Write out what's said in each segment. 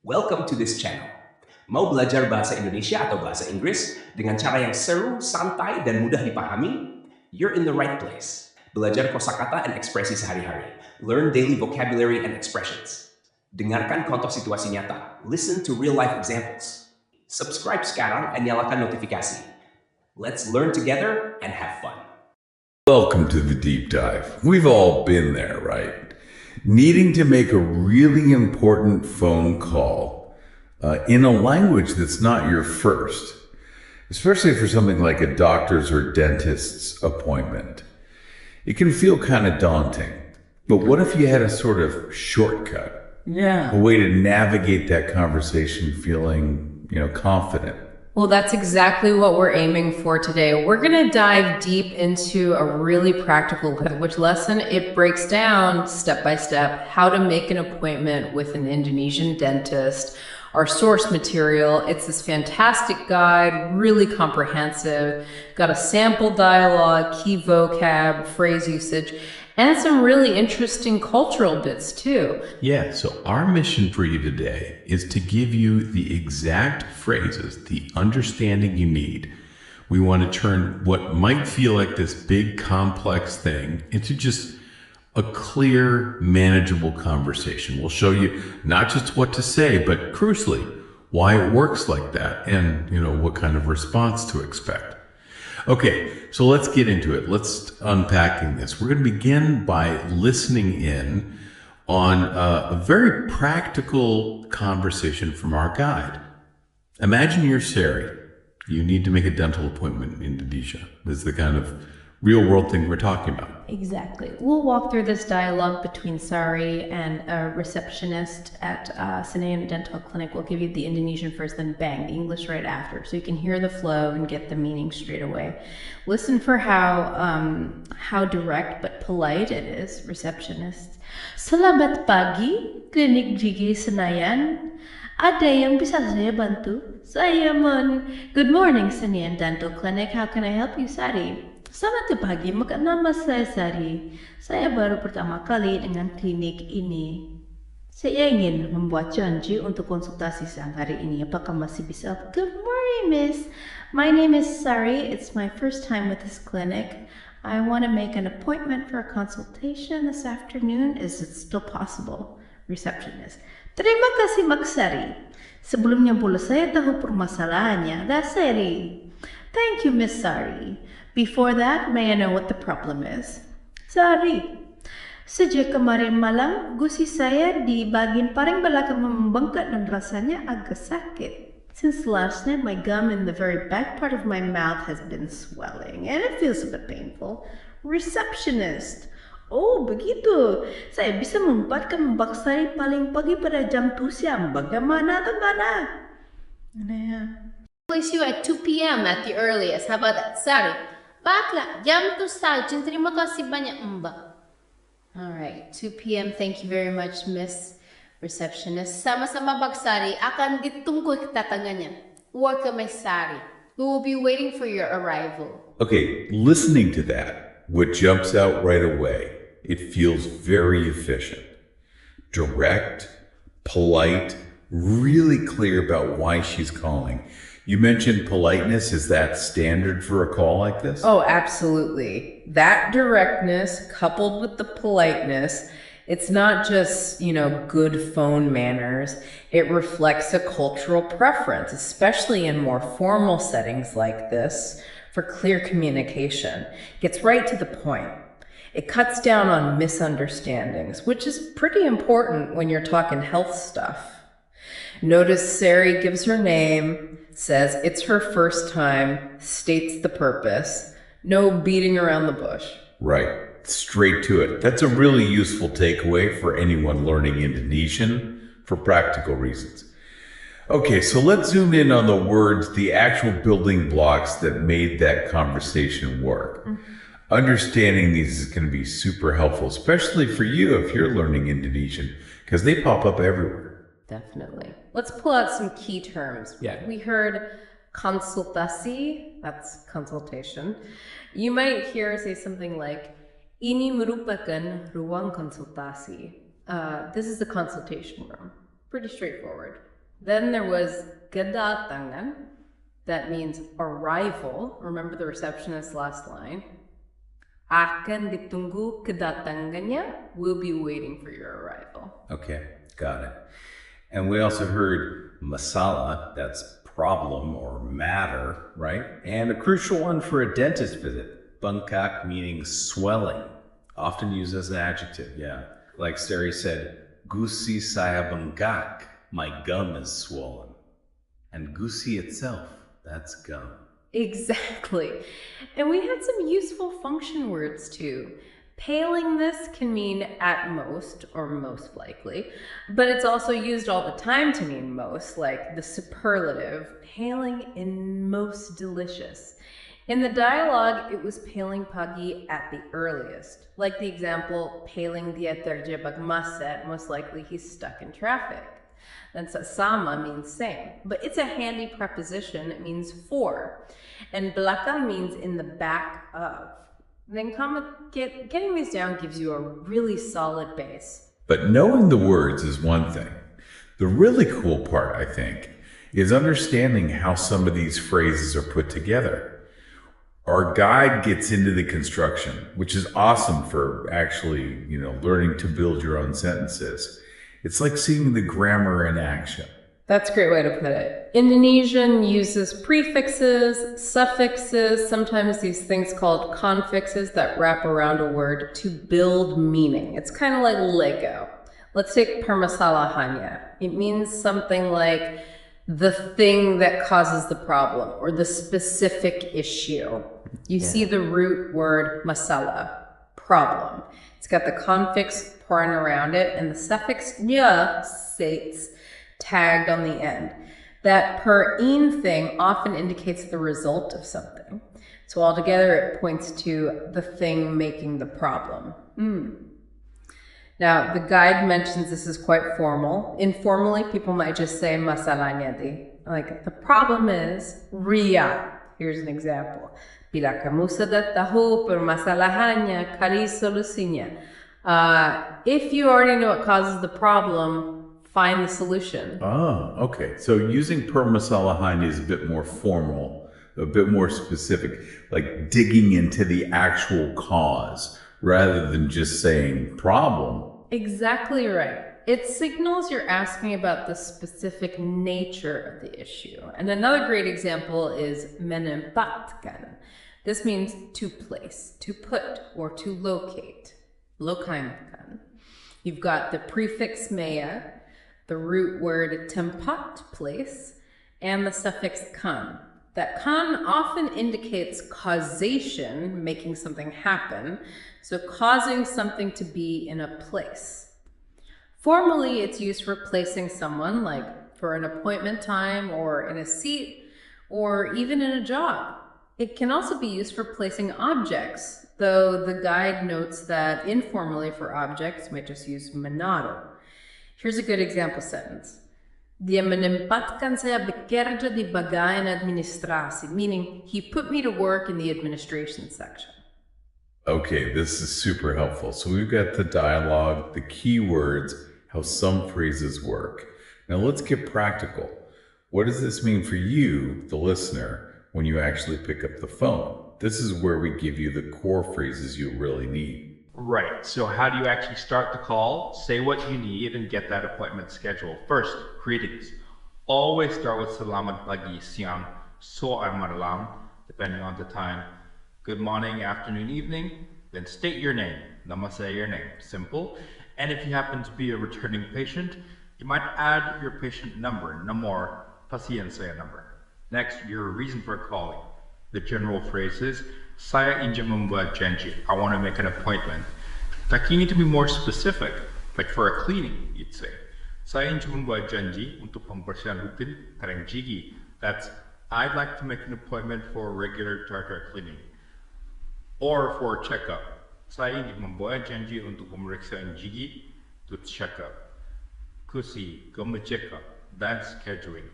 Welcome to this channel. Mau belajar bahasa Indonesia atau bahasa Inggris dengan cara yang seru, santai, dan mudah dipahami? You're in the right place. Belajar kosakata dan ekspresi sehari-hari. Learn daily vocabulary and expressions. Dengarkan contoh situasi nyata. Listen to real-life examples. Subscribe sekarang dan nyalakan notifikasi. Let's learn together and have fun. Welcome to the deep dive. We've all been there, right? Needing to make a really important phone call in a language that's not your first, especially for something like a doctor's or dentist's appointment. It can feel kind of daunting, but what if you had a sort of shortcut? Yeah. A way to navigate that conversation feeling, confident. Well, that's exactly what we're aiming for today. We're going to dive deep into a really practical language lesson. It breaks down step by step how to make an appointment with an Indonesian dentist. Our source material, it's this fantastic guide, really comprehensive, got a sample dialogue, key vocab, phrase usage, and some really interesting cultural bits too. Yeah, so our mission for you today is to give you the exact phrases, the understanding you need. We want to turn what might feel like this big complex thing into just a clear, manageable conversation. We'll show you not just what to say, but crucially, why it works like that and, what kind of response to expect. Okay, so let's get into it. Let's unpacking this. We're going to begin by listening in on a very practical conversation from our guide. Imagine you're Sari. You need to make a dental appointment in Indonesia. This is the kind of real world thing we're talking about. Exactly. We'll walk through this dialogue between Sari and a receptionist at Senayan Dental Clinic. We'll give you the Indonesian first, then bang, the English right after, so you can hear the flow and get the meaning straight away. Listen for how direct but polite it is. Receptionist. Selamat pagi, klinik gigi Senayan. Ada yang bisa saya bantu? Good morning, Senayan Dental Clinic. How can I help you, Sari? Selamat pagi, nama saya Sari. Saya baru pertama kali dengan klinik ini. Saya ingin membuat janji untuk konsultasi siang hari ini. Apakah masih bisa? Good morning, miss. My name is Sari. It's my first time with this clinic. I want to make an appointment for a consultation this afternoon. Is it still possible? Receptionist. Terima kasih, Mak Sari. Sebelumnya boleh saya tahu permasalahannya? That's Sari. Thank you, Miss Sari. Before that, may I know what the problem is? Sari, sejak kemarin malam, gusi saya di bagian paling belakang membengkak dan rasanya agak sakit. Since last night, my gum in the very back part of my mouth has been swelling, and it feels a bit painful. Receptionist. Oh, begitu. Saya bisa membuatkan Mbak Sari paling pagi pada jam 2 siang. Bagaimana, Tanggana? Place you at 2 p.m. at the earliest. How about that, Sari? Bakla, jam 2 saja. Terima kasih banyak, Mbak. All right, 2 p.m. Thank you very much, Miss Receptionist. Sama-sama, Mbak Sari. Akan ditunggu kedatangannya. Welcome, Miss Sari. We will be waiting for your arrival. Okay, listening to that, what jumps out right away, it feels very efficient, direct, polite, really clear about why she's calling. You mentioned politeness. Is that standard for a call like this? Oh, absolutely. That directness coupled with the politeness, it's not just, good phone manners. It reflects a cultural preference, especially in more formal settings like this, for clear communication. Gets right to the point. It cuts down on misunderstandings, which is pretty important when you're talking health stuff. Notice Sari gives her name, says it's her first time, states the purpose. No beating around the bush. Right. Straight to it. That's a really useful takeaway for anyone learning Indonesian for practical reasons. Okay, so let's zoom in on the words, the actual building blocks that made that conversation work. Understanding these is going to be super helpful, especially for you if you're learning Indonesian, because they pop up everywhere. Definitely. Let's pull out some key terms. Yeah. We heard consultasi, that's consultation. You might hear say something like, ini merupakan ruang konsultasi. This is the consultation room. Pretty straightforward. Then there was kedatangan. That means arrival. Remember the receptionist's last line. Akan ditunggu kedatangannya. We'll be waiting for your arrival. Okay, got it. And we also heard masala, that's problem or matter, right? And a crucial one for a dentist visit, bengkak, meaning swelling, often used as an adjective, yeah. Like Sari said, gusi saya bengkak, my gum is swollen. And gusi itself, that's gum. Exactly. And we had some useful function words too. Paling this can mean at most or most likely, but it's also used all the time to mean most, like the superlative, paling in most delicious. In the dialogue, it was paling pagi at the earliest, like the example, paling dia terjebak macet, most likely he's stuck in traffic. Then sama means same, but it's a handy preposition. It means for. And belakang means in the back of. Then getting these down gives you a really solid base. But knowing the words is one thing. The really cool part, I think, is understanding how some of these phrases are put together. Our guide gets into the construction, which is awesome for actually, learning to build your own sentences. It's like seeing the grammar in action. That's a great way to put it. Indonesian uses prefixes, suffixes, sometimes these things called confixes that wrap around a word to build meaning. It's kind of like Lego. Let's take permasalahannya. It means something like the thing that causes the problem or the specific issue. You see the root word masalah, problem. It's got the confix pouring around it and the suffix nya states tagged on the end. That per-in thing often indicates the result of something. So altogether, it points to the thing making the problem. Now, the guide mentions this is quite formal. Informally, people might just say masalahnya di. Like, the problem is ria. Here's an example. Bila kamu sudah tahu permasalahannya, cari solusinya. If you already know what causes the problem, find the solution. Oh, okay. So using permasalahan is a bit more formal, a bit more specific, like digging into the actual cause rather than just saying problem. Exactly right. It signals you're asking about the specific nature of the issue. And another great example is menempatkan. This means to place, to put, or to locate. Lokainkan. You've got the prefix mea, the root word tempat, place, and the suffix kan. That kan often indicates causation, making something happen, so causing something to be in a place. Formally, it's used for placing someone, like for an appointment time or in a seat, or even in a job. It can also be used for placing objects, though the guide notes that informally for objects, you might just use menaruh. Here's a good example sentence. Dia menempatkan saya bekerja di bagian administrasi, meaning he put me to work in the administration section. Okay, this is super helpful. So we've got the dialogue, the keywords, how some phrases work. Now let's get practical. What does this mean for you, the listener, when you actually pick up the phone? This is where we give you the core phrases you really need. Right. So how do you actually start the call, say what you need, and get that appointment scheduled? First, greetings. Always start with Selamat pagi, siang, malam, depending on the time. Good morning, afternoon, evening. Then state your name. Nama saya your name. Simple. And if you happen to be a returning patient, you might add your patient number, nomor pasien saya number. Next, your reason for calling. The general phrase is, saya ingin membuat janji. I want to make an appointment. In fact, you need to be more specific. Like for a klinik, you'd say, saya ingin membuat janji untuk pembersihan rutin karang gigi. That's, I'd like to make an appointment for a regular tartar cleaning. Or for a checkup. Saya ingin membuat janji untuk pemeriksaan gigi to checkup. Kusi, go checkup. That's scheduling.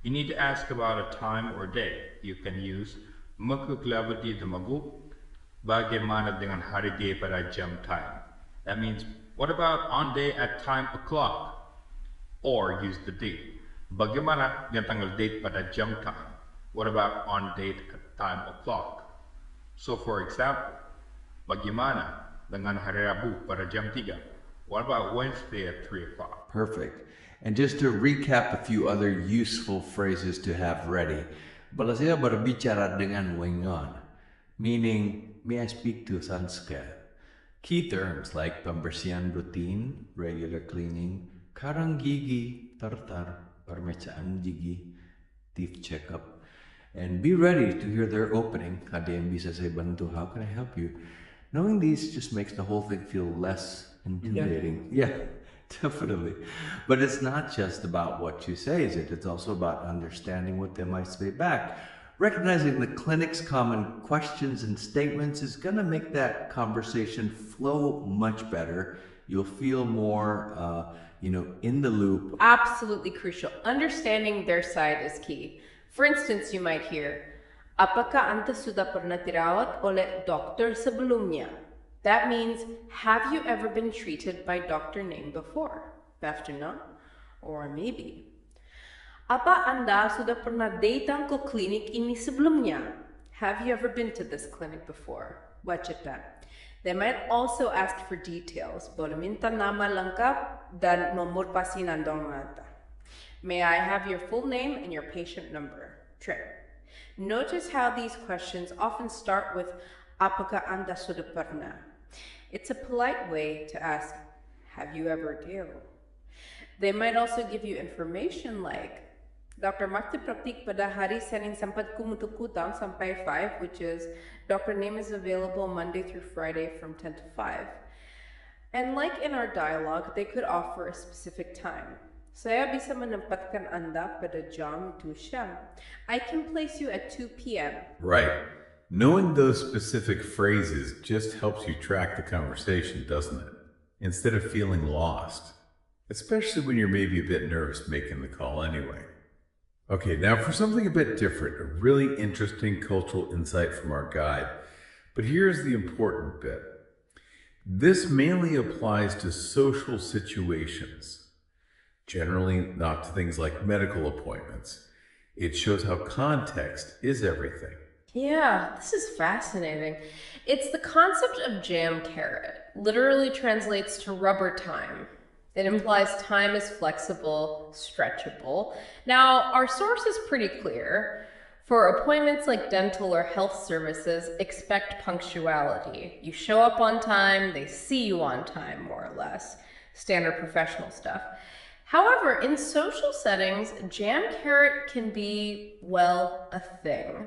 You need to ask about a time or day. You can use magkuklabati damagu bagaimana dengan hari dia pada jam time. That means, what about on day at time o'clock? Or use the date. Bagaimana dengan tanggal date pada jam tangan? What about on date at time o'clock? So for example, bagaimana dengan hari Rabu pada jam 3? What about Wednesday at 3 o'clock? Perfect. And just to recap a few other useful phrases to have ready. Kalau saya berbicara dengan wengan, meaning, may I speak to Sanska? Key terms like pembersihan rutin, regular cleaning, karang gigi, tartar, pemeriksaan gigi, teeth checkup. And be ready to hear their opening. Ada yang bisa saya bantu? How can I help you? Knowing these just makes the whole thing feel less intimidating. Yeah, definitely. But it's not just about what you say, is it? It's also about understanding what they might say back. Recognizing the clinic's common questions and statements is going to make that conversation flow much better. You'll feel more, in the loop. Absolutely crucial. Understanding their side is key. For instance, you might hear, Apakah anda sudah pernah dirawat oleh dokter sebelumnya? That means, have you ever been treated by Dr. Name before? After no? Or maybe, apa anda sudah pernah datang ke klinik ini sebelumnya? Have you ever been to this clinic before? Watch it then. They might also ask for details. Boleh minta nama lengkap dan nomor pasien Anda. May I have your full name and your patient number? Trick. Notice how these questions often start with Apakah anda sudah pernah? It's a polite way to ask, have you ever deal? They might also give you information like, Dr. Marty praktik pada hari Senin sampai Kutang sampai 5, which is Dr. Name is available Monday through Friday from 10 to 5. And like in our dialogue, they could offer a specific time. Saya bisa menempatkan Anda pada jam 2 siang. I can place you at 2 p.m. Right. Knowing those specific phrases just helps you track the conversation, doesn't it? Instead of feeling lost. Especially when you're maybe a bit nervous making the call anyway. Okay, now for something a bit different, a really interesting cultural insight from our guide. But here's the important bit. This mainly applies to social situations. Generally not to things like medical appointments. It shows how context is everything. Yeah, this is fascinating. It's the concept of jam carrot. Literally translates to rubber time. It implies time is flexible, stretchable. Now, our source is pretty clear. For appointments like dental or health services, expect punctuality. You show up on time, they see you on time, more or less. Standard professional stuff. However, in social settings, jam carrot can be, well, a thing.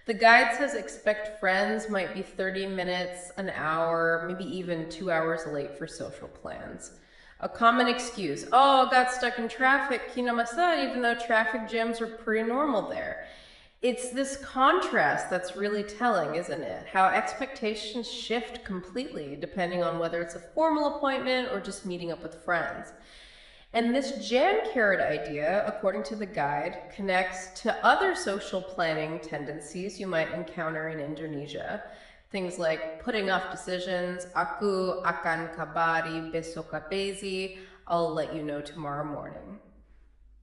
The guide says expect friends might be 30 minutes, an hour, maybe even 2 hours late for social plans. A common excuse, oh, got stuck in traffic, kinamasa, even though traffic jams are pretty normal there. It's this contrast that's really telling, isn't it? How expectations shift completely depending on whether it's a formal appointment or just meeting up with friends. And this jam carrot idea, according to the guide, connects to other social planning tendencies you might encounter in Indonesia. Things like putting off decisions, aku akan kabari besok pagi, I'll let you know tomorrow morning.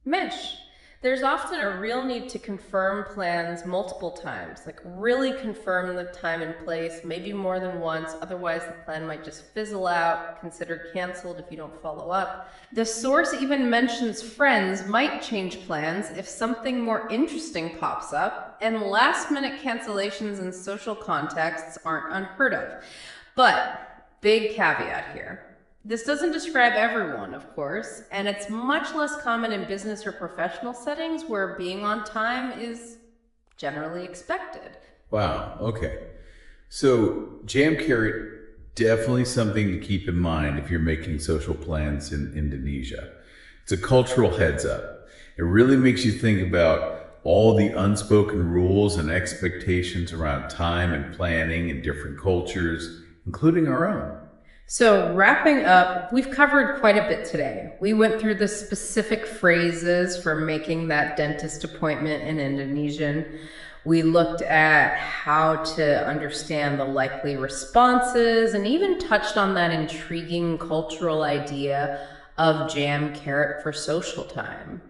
Mesh. There's often a real need to confirm plans multiple times, like really confirm the time and place, maybe more than once, otherwise the plan might just fizzle out, considered canceled if you don't follow up. The source even mentions friends might change plans if something more interesting pops up, and last-minute cancellations in social contexts aren't unheard of. But, big caveat here. This doesn't describe everyone, of course, and it's much less common in business or professional settings where being on time is generally expected. Wow, okay. So jam carrot, definitely something to keep in mind if you're making social plans in Indonesia. It's a cultural heads up. It really makes you think about all the unspoken rules and expectations around time and planning in different cultures, including our own. So wrapping up, we've covered quite a bit today. We went through the specific phrases for making that dentist appointment in Indonesian. We looked at how to understand the likely responses and even touched on that intriguing cultural idea of jam carrot for social time.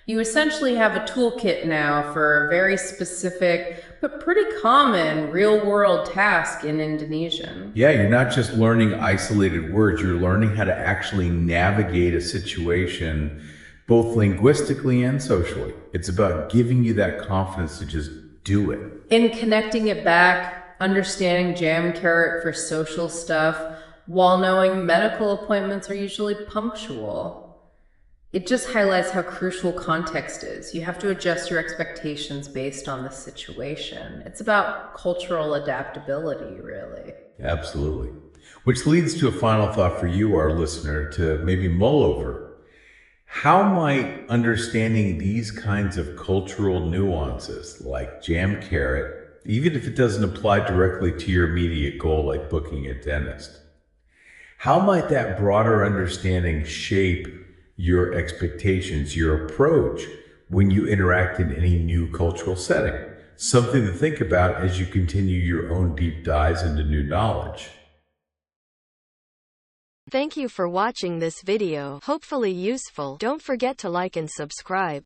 You essentially have a toolkit now for a very specific but pretty common real-world task in Indonesian. Yeah, you're not just learning isolated words, you're learning how to actually navigate a situation both linguistically and socially. It's about giving you that confidence to just do it. In connecting it back, understanding jam carrot for social stuff, while knowing medical appointments are usually punctual. It just highlights how crucial context is. You have to adjust your expectations based on the situation. It's about cultural adaptability, really. Absolutely. Which leads to a final thought for you, our listener, to maybe mull over. How might understanding these kinds of cultural nuances, like jam carrot, even if it doesn't apply directly to your immediate goal, like booking a dentist, how might that broader understanding shape your expectations, your approach when you interact in any new cultural setting? Something to think about as you continue your own deep dives into new knowledge. Thank you for watching this video. Hopefully useful. Don't forget to like and subscribe.